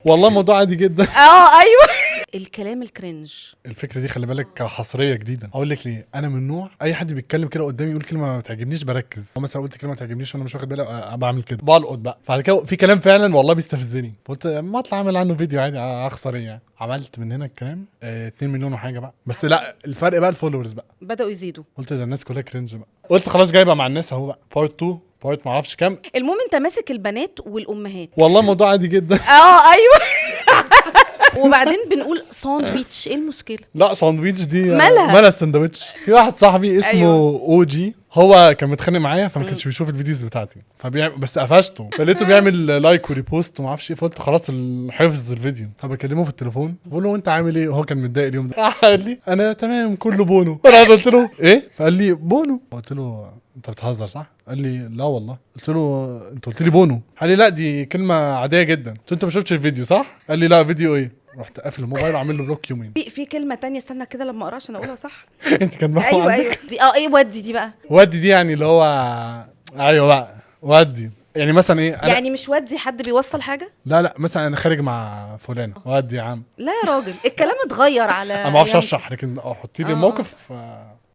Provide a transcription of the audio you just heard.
والله الموضوع عادي جدا. ايوه. الكلام الكرنج. الفكره دي خلي بالك حصريه جديده. اقول لك ليه، انا من نوع اي حد بيتكلم كده قدامي يقول كلمه ما بتعجبنيش بركز، او مثلا قلت كلمه ما تعجبنيش وانا مش واخد بالي بعمل كده بلقط بقى. بعد كده في كلام فعلا والله بيستفزني، قلت ما اطلع اعمل عنه فيديو عادي اخسر ايه يعني. عملت من هنا الكلام 2 مليون وحاجه بقى، بس لا الفرق بقى الفولورز بقى بدأوا يزيدوا. قلت ده الناس كلها كرنج بقى. قلت خلاص جايبه مع الناس اهو بقى بارت 2 بارت ما اعرفش كام. المهم انت ماسك البنات والامهات. والله الموضوع عادي جدا. ايوه. وبعدين بنقول ساندويتش، ايه المشكله؟ لا ساندويتش دي مالها الساندويتش. في واحد صاحبي اسمه أيوة. او جي، هو كان متخانق معايا فما كانش بيشوف الفيديوز بتاعتي بس قفشته فلقيته بيعمل لايك وريبوست وما اعرفش ايه، فقلت خلاص حفظ الفيديو. فبكلمه في التليفون بقول له انت عامل ايه، وهو كان متضايق اليوم ده. قال لي انا تمام كله بونو. انا قلت له ايه، فقال لي بونو. قلت له انت بتهزر صح؟ قال لي لا والله. قلت له انت قلت لي بونو. قال لي لا دي كلمه عاديه جدا. قلت له انت ما شفتش الفيديو صح؟ قال لي لا فيديو ايه. رحت قافل الموبايل وعامل له بلوك يومين. في كلمه تانية، استنى كده لما اقراش عشان اقولها صح. انت كان معاك ايوه عندك؟ ايوه دي ايه ودي دي بقى. ودي دي يعني اللي هو ايوه بقى ودي يعني مثلا ايه يعني مش ودي حد بيوصل حاجه. لا مثلا انا خارج مع فلان ودي يا عم. لا يا راجل الكلام اتغير على انا ما اعرفش أيام. اشرح لكن حطي لي الموقف